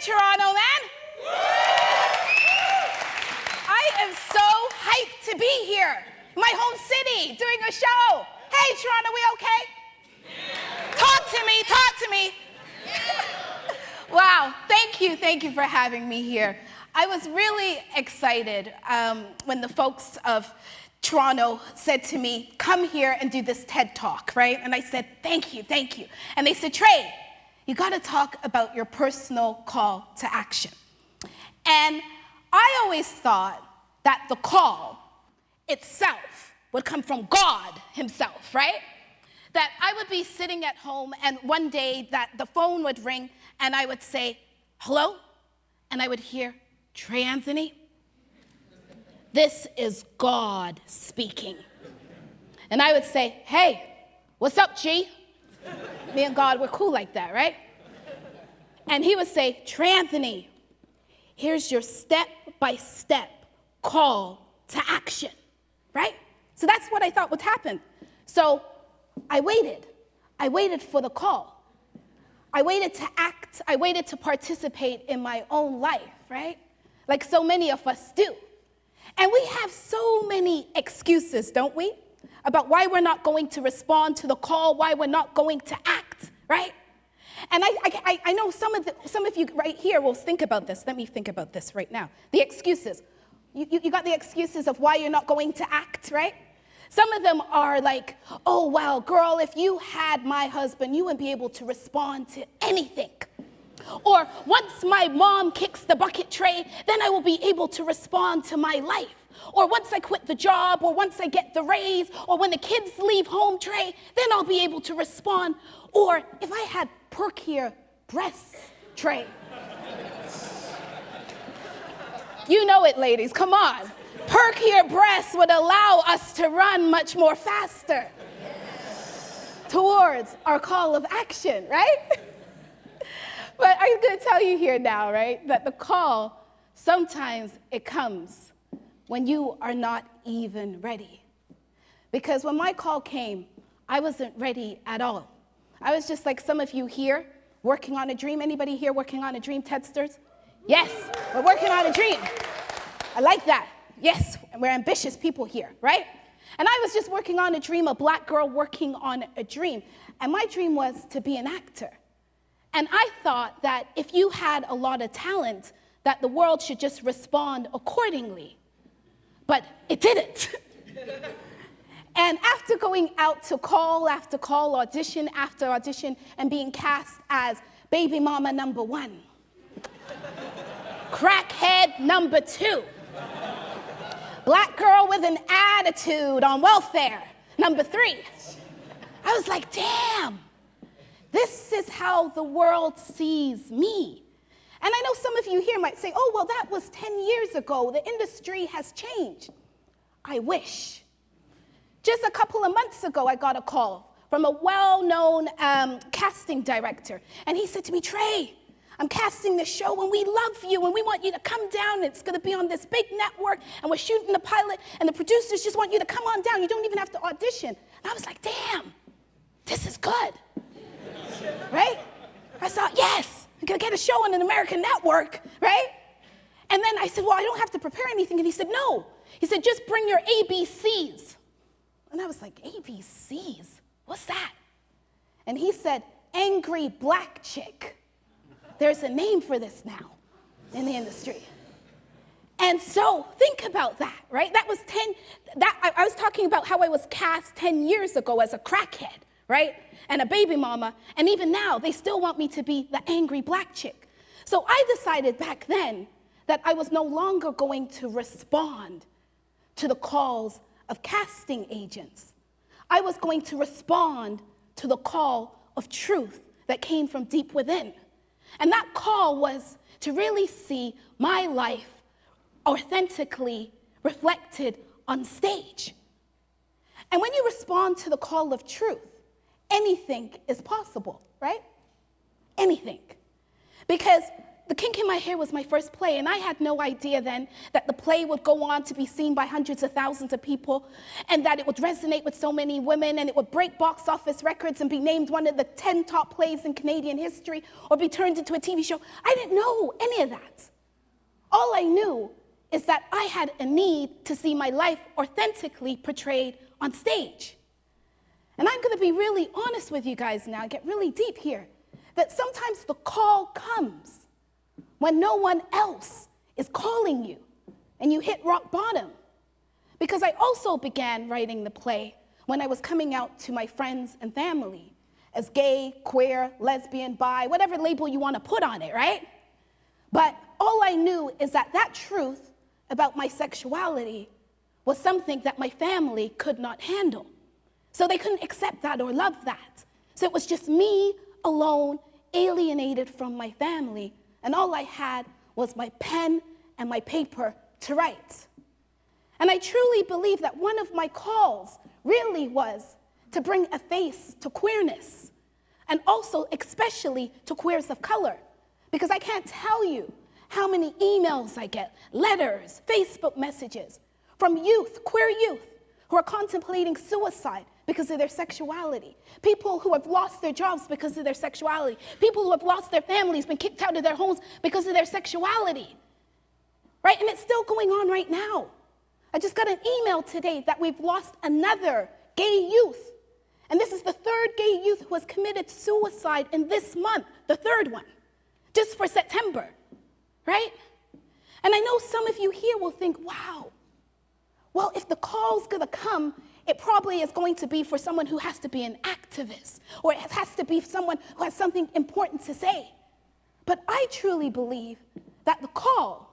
Toronto, man. I am so hyped to be here. My home city, doing a show. Hey, Toronto, we okay? Yeah. Talk to me. Wow, thank you for having me here. I was really excited when the folks of Toronto said to me, come here and do this TED Talk, right? And I said, thank you. And they said, Trey, you gotta talk about your personal call to action. And I always thought that the call itself would come from God himself, right? That I would be sitting at home and one day that the phone would ring and I would say, hello? And I would hear, Trey Anthony, this is God speaking. And I would say, hey, what's up, G? Me and God, we're cool like that, right? And he would say, Trey Anthony, here's your step-by-step call to action, right? So that's what I thought would happen. So I waited for the call. I waited to act, I waited to participate in my own life, right? Like so many of us do. And we have so many excuses, don't we? About why we're not going to respond to the call, why we're not going to act, right? And I know some of you right here will think about this. Let me think about this right now. The excuses. You got the excuses of why you're not going to act, right? Some of them are like, oh, well, girl, if you had my husband, you wouldn't be able to respond to anything. Or once my mom kicks the bucket tray, then I will be able to respond to my life. Or once I quit the job, or once I get the raise, or when the kids leave home, Trey, then I'll be able to respond. Or if I had perkier breasts, Trey. You know it, ladies, come on. Perkier breasts would allow us to run much more faster towards our call of action, right? But I'm going to tell you here now, right, that the call, sometimes it comes when you are not even ready. Because when my call came, I wasn't ready at all. I was just like some of you here, working on a dream. Anybody here working on a dream, TEDsters? Yes, we're working on a dream. I like that. Yes, we're ambitious people here, right? And I was just working on a dream, a black girl working on a dream. And my dream was to be an actor. And I thought that if you had a lot of talent, that the world should just respond accordingly. But it didn't. And after going out to call after call, audition after audition, and being cast as baby mama number 1, crackhead number 2, black girl with an attitude on welfare number 3, I was like, damn. This is how the world sees me. And I know some of you here might say, oh, well, that was 10 years ago. The industry has changed. I wish. Just a couple of months ago, I got a call from a well-known casting director. And he said to me, Trey, I'm casting this show, and we love you, and we want you to come down. It's going to be on this big network, and we're shooting the pilot, and the producers just want you to come on down. You don't even have to audition. And I was like, damn, this is good. Right? I thought, yes, I'm going to get a show on an American network, right? And then I said, well, I don't have to prepare anything. And he said, no. He said, just bring your ABCs. And I was like, ABCs? What's that? And he said, angry black chick. There's a name for this now in the industry. And so think about that, right? That was I was talking about how I was cast 10 years ago as a crackhead, right? And a baby mama, and even now, they still want me to be the angry black chick. So I decided back then that I was no longer going to respond to the calls of casting agents. I was going to respond to the call of truth that came from deep within. And that call was to really see my life authentically reflected on stage. And when you respond to the call of truth, anything is possible, right? Anything. Because The Kink in My Hair was my first play, and I had no idea then that the play would go on to be seen by hundreds of thousands of people, and that it would resonate with so many women, and it would break box office records and be named one of the 10 top plays in Canadian history, or be turned into a TV show. I didn't know any of that. All I knew is that I had a need to see my life authentically portrayed on stage. And I'm gonna be really honest with you guys now, get really deep here, that sometimes the call comes when no one else is calling you and you hit rock bottom. Because I also began writing the play when I was coming out to my friends and family as gay, queer, lesbian, bi, whatever label you want to put on it, right? But all I knew is that that truth about my sexuality was something that my family could not handle. So they couldn't accept that or love that. So it was just me alone, alienated from my family, and all I had was my pen and my paper to write. And I truly believe that one of my calls really was to bring a face to queerness, and also especially to queers of color, because I can't tell you how many emails I get, letters, Facebook messages from youth, queer youth, who are contemplating suicide because of their sexuality, people who have lost their jobs because of their sexuality, people who have lost their families, been kicked out of their homes because of their sexuality, right? And it's still going on right now. I just got an email today that we've lost another gay youth, and this is the third gay youth who has committed suicide in this month, the third one, just for September, right? And I know some of you here will think, wow, well, if the call's gonna come, it probably is going to be for someone who has to be an activist, or it has to be someone who has something important to say. But I truly believe that the call,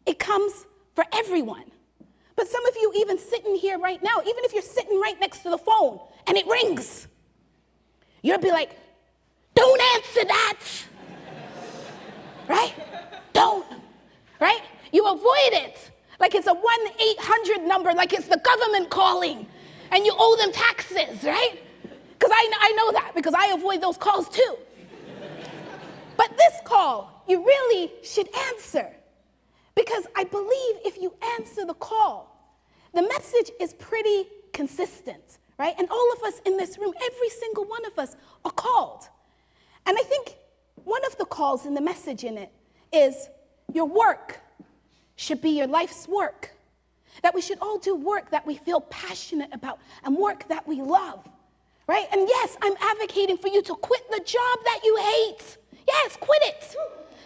it comes for everyone. But some of you even sitting here right now, even if you're sitting right next to the phone and it rings, you'll be like, don't answer that, right? Don't, right? You avoid it. Like it's a 1-800 number, like it's the government calling, and you owe them taxes, right? Because I know that, because I avoid those calls too. But this call, you really should answer, because I believe if you answer the call, the message is pretty consistent, right? And all of us in this room, every single one of us are called. And I think one of the calls in the message in it is your work should be your life's work. That we should all do work that we feel passionate about and work that we love, right? And yes, I'm advocating for you to quit the job that you hate. Yes, quit it.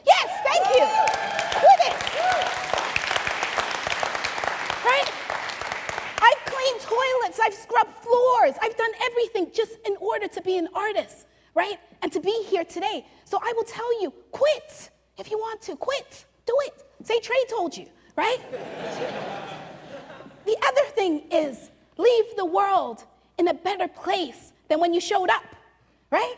Yes, thank you. Quit it. Right? I've cleaned toilets, I've scrubbed floors, I've done everything just in order to be an artist, right? And to be here today. So I will tell you, quit if you want to, quit, do it. Say Trey told you, right? The other thing is leave the world in a better place than when you showed up, right?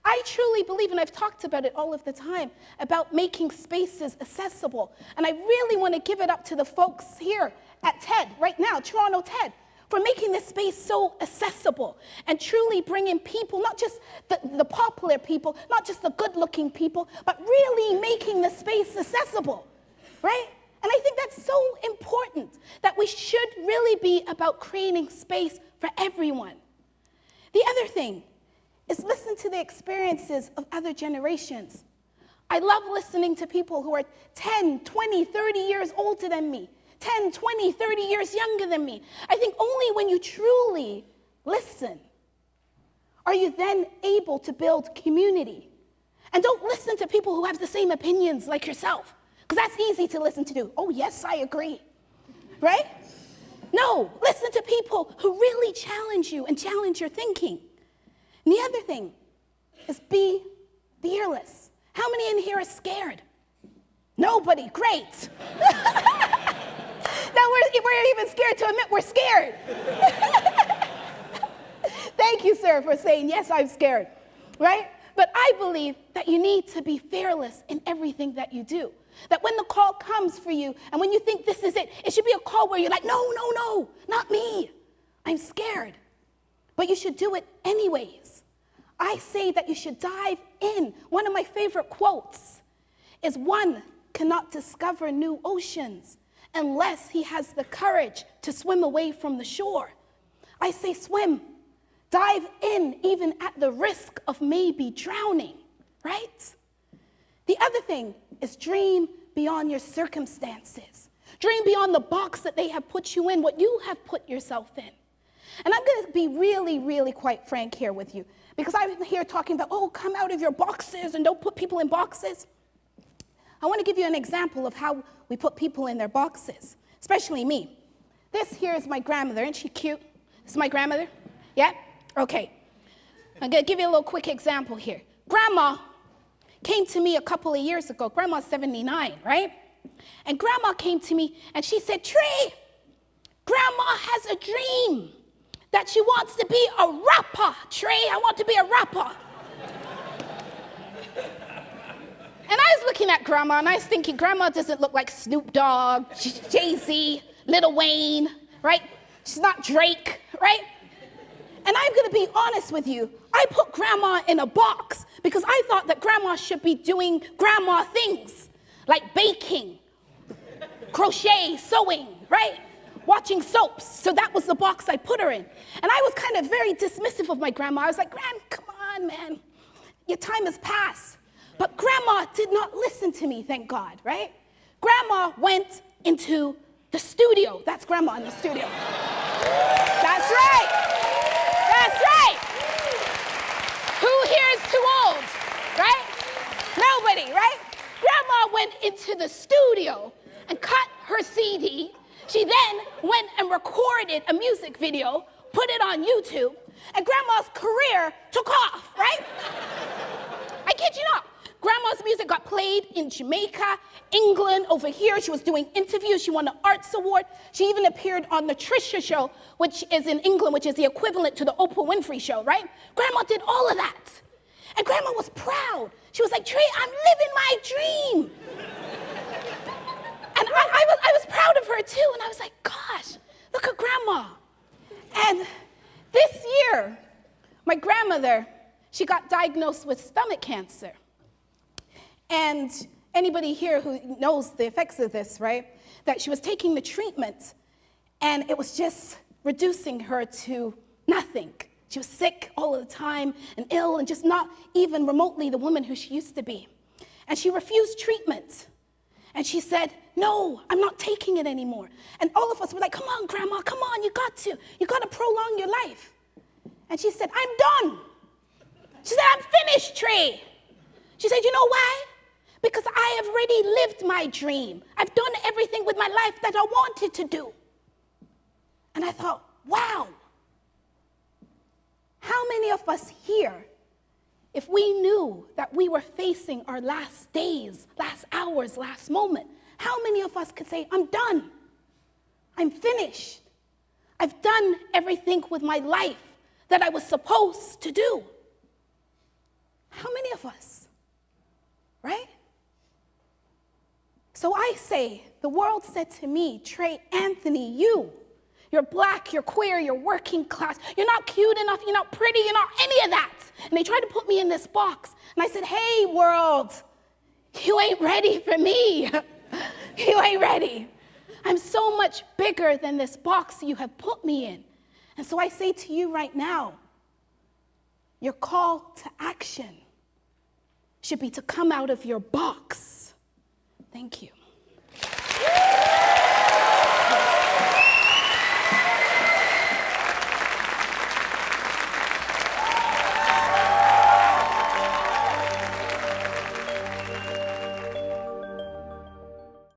I truly believe, and I've talked about it all of the time, about making spaces accessible. And I really want to give it up to the folks here at TED right now, Toronto TED, for making this space so accessible and truly bringing people, not just the popular people, not just the good-looking people, but really making the space accessible. Right? And I think that's so important, that we should really be about creating space for everyone. The other thing is listen to the experiences of other generations. I love listening to people who are 10, 20, 30 years older than me, 10, 20, 30 years younger than me. I think only when you truly listen are you then able to build community. And don't listen to people who have the same opinions like yourself. Because that's easy to listen to. Oh, yes, I agree, right? No, listen to people who really challenge you and challenge your thinking. And the other thing is be fearless. How many in here are scared? Nobody, great. Now we're even scared to admit we're scared. Thank you, sir, for saying, yes, I'm scared, right? But I believe that you need to be fearless in everything that you do. That when the call comes for you, and when you think this is it, it should be a call where you're like, no, not me. I'm scared. But you should do it anyways. I say that you should dive in. One of my favorite quotes is, one cannot discover new oceans unless he has the courage to swim away from the shore. I say swim. Dive in even at the risk of maybe drowning, right? The other thing is dream beyond your circumstances. Dream beyond the box that they have put you in, what you have put yourself in. And I'm going to be really, really quite frank here with you, because I'm here talking about, oh, come out of your boxes and don't put people in boxes. I want to give you an example of how we put people in their boxes, especially me. This here is my grandmother. Isn't she cute? This is my grandmother? Yeah? Okay. I'm going to give you a little quick example here. Grandma came to me a couple of years ago. Grandma's 79, right? And Grandma came to me and she said, Trey, Grandma has a dream that she wants to be a rapper. Trey, I want to be a rapper. And I was looking at Grandma and I was thinking, Grandma doesn't look like Snoop Dogg, Jay-Z, Lil Wayne, right? She's not Drake, right? And I'm going to be honest with you. I put Grandma in a box because I thought that Grandma should be doing Grandma things like baking, crochet, sewing, right? Watching soaps. So that was the box I put her in. And I was kind of very dismissive of my grandma. I was like, Gran, come on, man. Your time has passed. But Grandma did not listen to me, thank God, right? Grandma went into the studio. That's Grandma in the studio. That's right. That's right. Who here is too old, right? Nobody, right? Grandma went into the studio and cut her CD. She then went and recorded a music video, put it on YouTube, and Grandma's career took off, right? I kid you not. Grandma's music got played in Jamaica, England, over here. She was doing interviews. She won an arts award. She even appeared on the Trisha show, which is in England, which is the equivalent to the Oprah Winfrey show, right? Grandma did all of that. And Grandma was proud. She was like, Trey, I'm living my dream. And I was proud of her too. And I was like, gosh, look at Grandma. And this year, my grandmother, she got diagnosed with stomach cancer. And anybody here who knows the effects of this, right? That she was taking the treatment and it was just reducing her to nothing. She was sick all of the time and ill and just not even remotely the woman who she used to be. And she refused treatment. And she said, no, I'm not taking it anymore. And all of us were like, come on, Grandma, come on, you got to prolong your life. And she said, I'm done. She said, I'm finished, Trey. She said, you know why? Because I have already lived my dream. I've done everything with my life that I wanted to do. And I thought, wow. How many of us here, if we knew that we were facing our last days, last hours, last moment, how many of us could say, I'm done. I'm finished. I've done everything with my life that I was supposed to do. How many of us, right? So I say, the world said to me, Trey Anthony, you're black, you're queer, you're working class, you're not cute enough, you're not pretty, you're not any of that. And they tried to put me in this box. And I said, hey, world, you ain't ready for me. You ain't ready. I'm so much bigger than this box you have put me in. And so I say to you right now, your call to action should be to come out of your box. Thank you.